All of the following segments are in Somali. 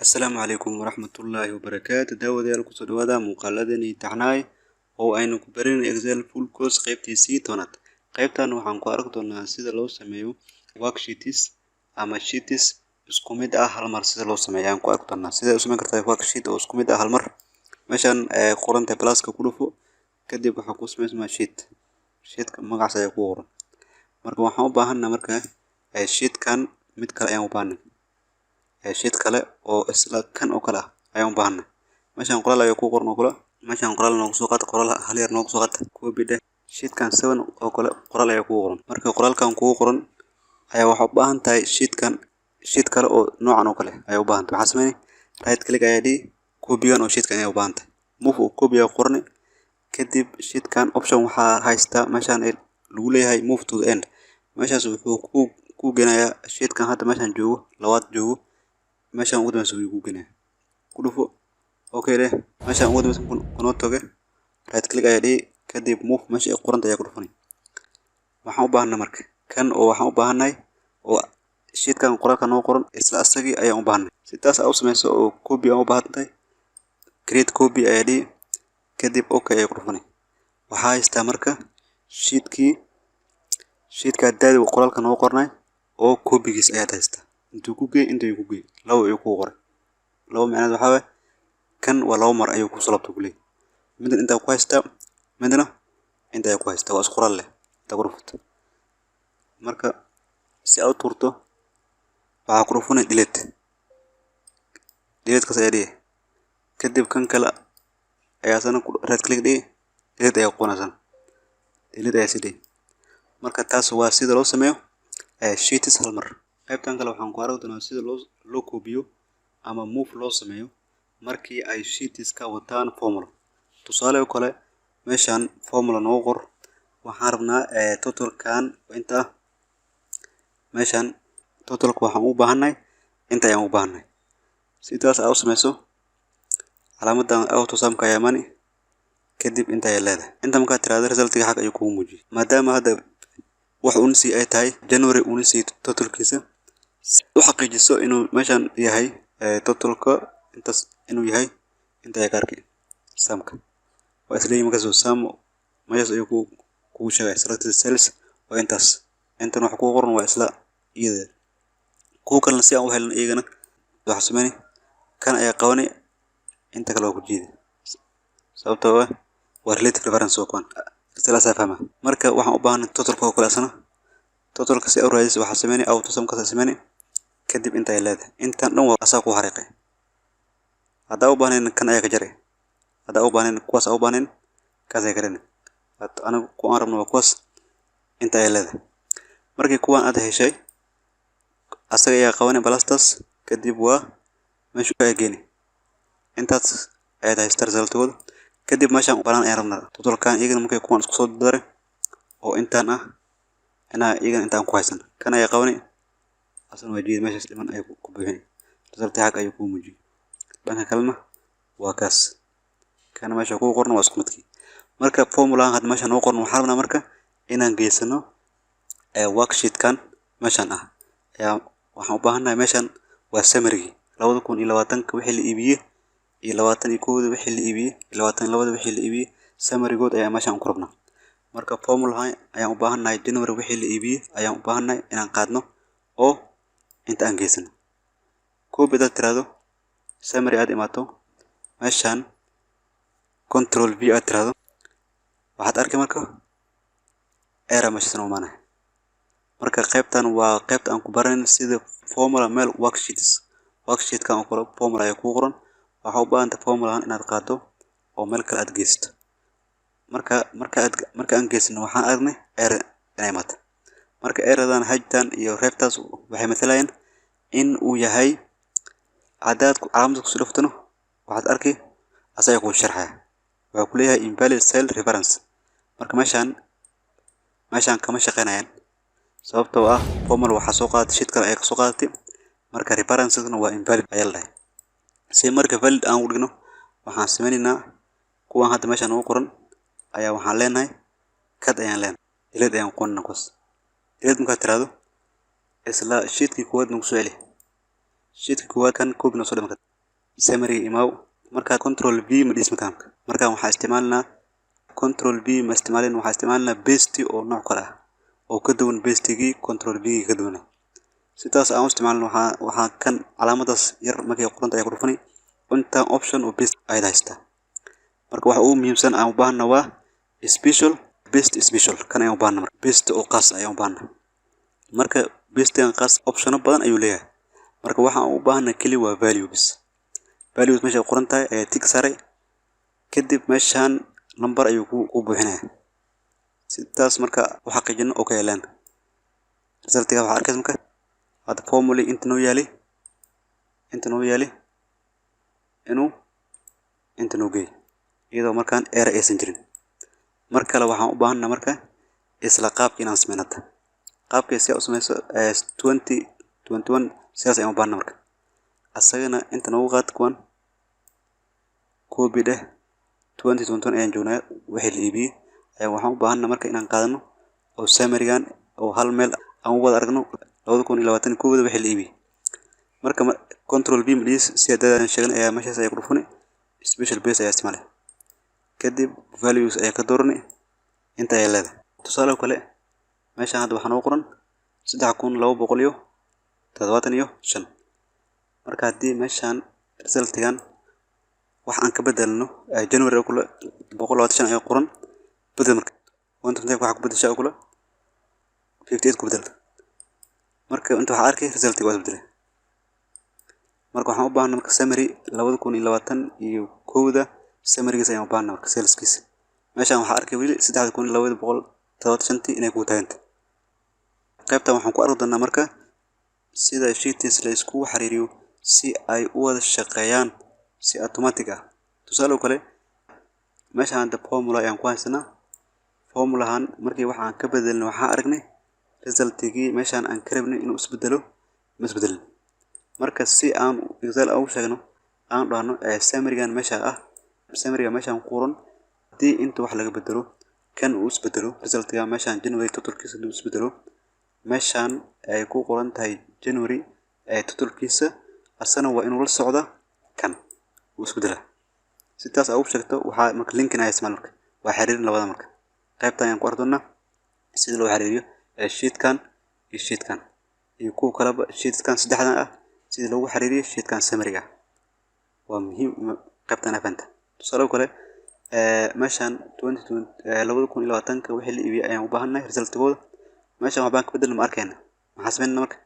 السلام عليكم ورحمة الله وبركاته. داوديال kusoo dhawaada muuqaaladani taxnaay oo aynu ku barin Excel full course qaybtiisii toonaad. Qaybtan waxaan ku arki doonaa sida loo sameeyo worksheets ama sheets isku mid ah hal mar sida loo sameeyo aan ku arki doonaa. Sida u sameyn kartaa worksheet oo isku mid ah hal mar. Meeshan qoranta pluska ku dhufo kadib waxa ku sameysmaa sheetka magaciisa ayaa ku qoran. Marka waxaan u baahanaa marka sheetkan mid kale ayaan u baahnaa. sheet kale oo isla kan oo kala ayaan u baahnaa. Meeshan qoraal ayaa ku qoran oo kala meeshan qoraal noogu soo qaad qoraal hal yar noogu soo qaad copy dhe sheetkan 7 oo kala qoraal ayaa ku qoran. Marka qoraalkan ku qoran ayaa waxa u baahan tahay sheet kale oo noocan oo kale ayaa u baahan tahay. Waxa sameeyay right click ayaa dhig copy gan oo sheetkan ayaa u baahan tahay. Move oo copy ayaa qorne kadib sheetkan option waxa haysta meeshan lagu leeyahay move to the end. Meeshaas wuxuu ku geenayaa sheetkan hadda meeshan joogo labaad joogo meeshan ugu dambeeyay ku geenayaa ku dhufo okay leh meeshan ugu dambeeyay kuna toge right click ayaa dhig kadib move meesha ay qoranta ayaa ku dhufan. Waxaan u baahnaa marka kan oo waxaan u baahanahay oo sheetkan qoraalka noo qoran isla asagii ayaan u baahnaa. Sidaas aad u sameyso oo copy aan u baahantahay create copy ayaa dhig kadib okay ayaa ku dhufan. Waxa haysta marka sheetka daad qoraalka noo qornay oo copy-giis ayaa haysta. Intuu ku geey labo ayuu ku qoray. Labo macnaheedu waxa weeye kan waa labo mar ayuu ku soo laabto kulay. Midna inta ku haysta midna inta ay ku haysta waa isku qoraal leh tagrufto. Marka si aad u turto waxa ku dhufan delete ka saariyay kadib kan kala ayaa sana right click dhig delete ayaa qonasan delete ayaa sidii. Marka taas waa sida loo sameeyo sheets hal mar. Qaybtan kale waxaan ku arki doonaa sida loo koobiyo ama move loo sameeyo markii ay sheets ka wataan formula. Tusaale kale meeshan formula noo qor waxaan rabnaa totalkan inta meeshan totalku waxaan u baahanahay inta ayaan u baahanahay. Sidaas aad u sameyso calaamadan auto sum ka yamani kadib inta ay leedahay. Inta marka tiraahdo result-ka xaq ayuu ku muujiyay. Maadaama hadda wax uu si ay tahay January uu si totalkiisa u xaqiijiso inuu meeshan yahay totalka intaas inuu yahay inta ay karki samka waa isla markaa soo samo meesha ayuu ku sheegay selected cells waa intaas intan wax ku qoran waa isla iyada ku kala si aan u helno iyagana waxa sameeyay kan ayaa qabanay inta kale oo ku jiiday sababtoo ah waa relative reference oo kan isla fahma. Marka waxaan u baahnaa totalka oo kala sana totalka si aad raadis waxa sameeyay auto sum ka sameeyay kadib inta ay leedahay intan dhan waa asaa ku xariiqay. Hada u baahneen kan ayaa ka jaray hada u baahneen kuwaas u baahneen kaas ay kareen anagu ku aan rabno kuwaas inta ay leedahay. Markii kuwaan aad heshay asaga ayaa qabanay balastas kadib waa meeshu ka geeni intaas ay tahay star result-kooda kadib meeshan u baahan ay rabnaa totalkan iyagana markay kuwaan isku soo daray oo intaan ah iyagana intaan ku haysan kan ayaa qabanay asan wajiid meesha dhiman ay ku buuxin result xaq ayuu ku muujiyay. Dhanka kalena waa kaas kana meesha ku qoran waa isku midkii. Marka formula had meesha noo qoran waxa rabnaa marka inaan geysano worksheet kan meeshan ah ayaa waxaan u baahanahay meeshan waa summary 2020 wixii la iibiyay iyo 21 wixii la iibiyay 22 wixii la iibiyay summary good ayaa meeshan ku rabnaa. Marka formula ayaan u baahanahay January wixii la iibiyay ayaan u baahanahay inaan qaadno oo inta aan geysano copy da tirado summary aad imaato meeshan control v aad tirado waxaad arkay marka error meeshan u maana. Marka qaybtan waa qaybta aan ku baran sida formula meel worksheet kan oo kale formula ay ku qoran waxa u baahan tahay formula inaad qaato oo meel kale aad geysto. Marka aan geysano waxaan aragnay error inay imaato. Marka error-dan hajtan iyo reebtaas waxay matelayaan in uu yahay cadaad calaamad ku soo dhaftano waxaad arkay asaga ku sharxay waxa ku leeyahay invalid cell reference. Marka meeshan kama shaqeynayaan sababtoo ah formula waxa soo qaadatay sheet kale ay ka soo qaadatay marka reference-na waa invalid ayaa la dhahay. Si marka valid aan u dhigno waxaan sameynaynaa kuwan hadda meeshan ugu qoran ayaa waxaan leenahay kad ayaan leenahay delete ayaan qoonna kuwaas delete marka tirado isla sheetkii kuwaad nagu soo celi sheetkii kuwaad kan copy na soo dhigay summary imaw marka control v ma dhismi kaam marka waxa isticmaalnaa control v ma isticmaalin waxa isticmaalnaa paste oo nooc kale ah oo ka duwan paste-gii control v ka duwan sidaas aan isticmaalno waxa kan calaamadaas yar markay qoranta ay ku dhufani inta option oo paste ay haysta marka waxa uu muhiimsan aan u baahna waa special paste special kan ay u baahna paste oo qaas ay u baahna marka paste aan qaas option badan ayuu leeyahay marka waxa uu baahna kali waa values meesha qoranta ay tick saray kadib meeshan number ayuu ku buuxinaya sidaas marka waxa xaqiijino oo ka yeelan resultiga waxa arkaysan marka hada formula inta noo yaali inta noo geey iyadoo markaan error aysan jirin mar kale waxaan u baahanaa marka isla qaabka inaan sameynata qaabka si u sameyso 2021 sidaas ayaan u baahanaa marka asagana inta noogu qaad kuwan copy dheh 2021 ayaan joognaa wixii la iibiyay waxaan u baahanaa marka inaan qaadano oo summary-gan oo hal meel aan wada aragno 2021 wixii la iibiyay marka control v please si hadaan sheegan ayaa meeshaas ay ku dhufani special base ayaa isticmaalay kadib values ayaa ka dooranay inta ay leedahay tusaale kale meesha hadda waxaan u qoran 3275 marka hadii meeshan resultigan wax aan ka bedelno January kula 125 ay qoran bedel marka wanta waxa ku bedeshaa kula 58 ku bedel marka inta waxa arkay resultiga waa bedelay marka waxaan u baahnaa marka summary 2021 summary-giisa ayaan u baahnaa marka saleskiisa meeshan waxa arkay wili 3275 inay ku taagantay qaybtan waxaan ku arki doonaa marka sida sheets la isku xiriiriyo si ay u wada shaqeeyaan si automatic ah tusaale kale meeshan hadda formula ayaan ku haysanaa formulahan markii waxaan ka bedelno waxa aragnay resultigii meeshan aan ka rabnay inuu isbedelo ma isbedelin marka si aan example u sheegno aan dhahno summary-gan meesha ah summary-ga meeshan qoran hadii inta wax laga bedelo kan uu isbedelo resultiga meeshan January totalkiisa uu isbedelo meeshan ay ku qoran tahay January totalkiisa asana waa inuu la socdo kan uu isbedela sidaas aad u sheegto waxa marka linkin ay ismaal marka waa xiriirin labada marka qaybtan ayaan ku ardoona sida loo xiriiriyo sheet-kan iyo kuwa kale sheet-kan saddexdan ah sida loogu xiriiriyo sheet-kan summary-ga waa muhiim qaybtan afanta tusaale kale meeshan 2020 wixii la iibiyay ayaan u baahanahay resultigooda meeshan waxbaan ka bedel ma arkayna maxaa sameynaa marka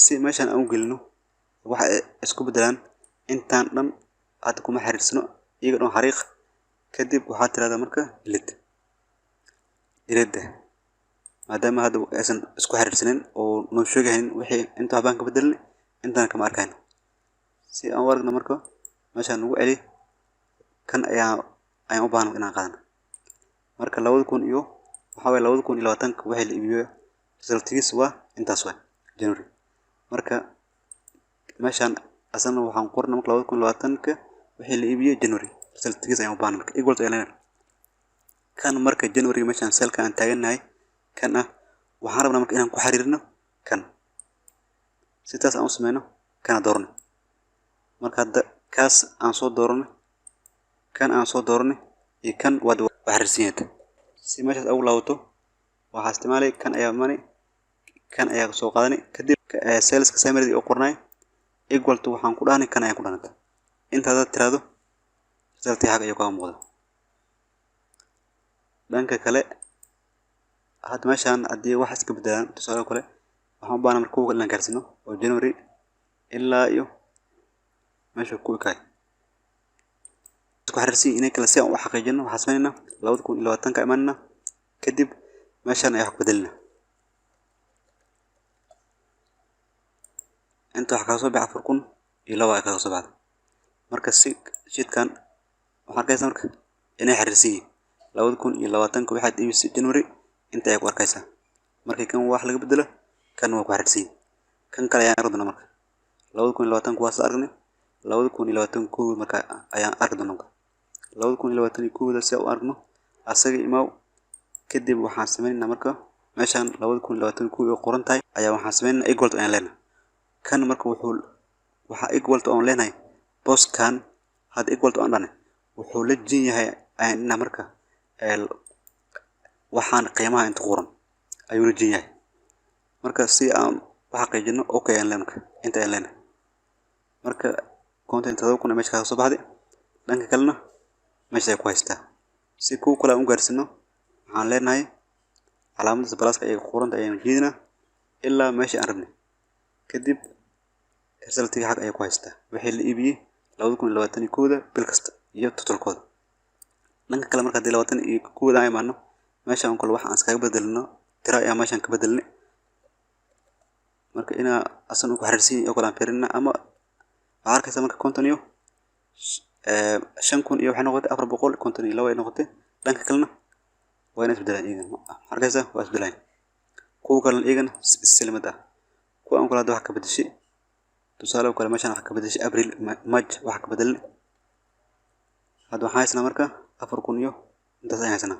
si meeshan aan u gelino waxa isku bedelaan intaan dhan aad kuma xiriirsano iyaga dhan xariiq kadib waxa tirada marka delete maadaama hadda aysan isku xiriirsanin oo noo sheegayn wixii inta waxbaan ka bedelnay intaan kama arkayno si aan waragno marka meeshan ugu celi kan ayaan u baahnaa inaan qaadano marka 2000 iyo waxa way 2020 wixii la iibiyay resultigiisa waa intaas way January marka meeshan asana waxaan qornaa marka 2020 wixii la iibiyay January resultigiisa ayaan u baahnaa marka equal to kan marka January meeshan selka aan taaganahay kan ah waxaan rabnaa marka inaan ku xiriirno kan sidaas aan u sameeyno kana doorno marka hadda kaas aan soo doorno kan aan soo doorno iyo kan wad xiriirsiinta si meeshaas ugu laabato waxa isticmaalay kan ayaa soo qaadanay kadib saleska summary oo qornay equal to waxaan ku dhahnay kan ayaa ku dhahnay inta aad tiraado resulti xaq ayuu ka muuqdo dhanka kale hadda meeshan hadii wax iska bedelaan tusaale kale waxaan u baahnaa marka uu la gaarsino oo January ilaa iyo meesha ku kay isku xiriirsi inay kala si aan u xaqiijino waxa sameynaa 2020 ka imaanna kadib meeshan ay wax bedelna inta wax ka soo baxay 4000 iyo 2 ay ka soo baxay marka si sheet-kan waxa arkaysan marka inay xiriirsi 2020 waxaad iibisay January inta ay ku arkaysaa markii kan wax laga bedelo kan waa ku xiriirsi kan kale ayaan aragno marka 2020 waas aragnay 2021 marka ayaan aragno 2021 si aan aragno asaga imaaw kadib waxaan sameeynaa marka meeshan 2021 qoran tahay ayaa waxaan sameeynaa equal to aan leena kan marka waxa equal to aan leenahay boss kan had equal to andane wuxuu la jin yahay ayna marka waxaan qiimaha inta qoran ayuu la jin yahay marka si aan waxa qeejino okay aan leenka inta aan leena marka content kuna meesha ka soo baxday dhanka kalena meesha ay ku haystaa si ku kala u gaarsino waxaan leenahay calaamadda plus ay qoranta ayaan jeedina ilaa meesha aan rabnay kadib resultiga xaq ay ku haystaa wixii la iibiyay 2021 bil kasta iyo totalkooda dhanka kale marka 2021 ay maano meesha aan kula wax aan iskaga bedelno tira ayaa meeshan ka bedelnay marka ina asan ku xariirsan iyo kala fiirina ama arkaysa marka content iyo 5,000 iyo waxa noqotay 400 content iyo 2 ay noqotay dhanka kalena waa inay isbedelaan iyaga arkaysa waa isbedelaan kuwa kale iyagana islamada kuwa aan kula wax ka bedeshay tusaale kale meeshan wax ka bedeshay April March wax ka bedelay hadda waxaan haysana marka 4,000 iyo intaas ayaan haysana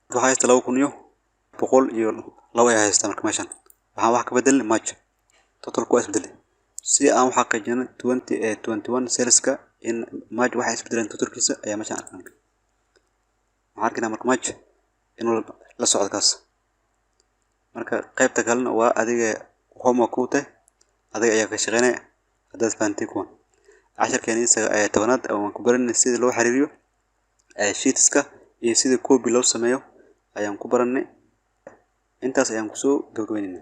waxaa haysta 2,000 iyo 100 iyo 2 ay haysta marka meeshan waxaan wax ka bedelay March total ku isbedelay si aan waxa qeejino 2021 saleska in March waxa isbedelaan totalkiisa ayaa meeshan arkaan waxaan arkina marka March inuu la socdo kaas marka qaybta kalena waa adiga homework ku tahay adiga ayaa ka shaqeynaya hadaad fahantii kuwan casharkeena isaga ay tobanaad oo aan ku baranay sida loo xiriiriyo sheetska iyo sida copy loo sameeyo ayaan ku baranay intaas ayaan ku soo gabagabeynaa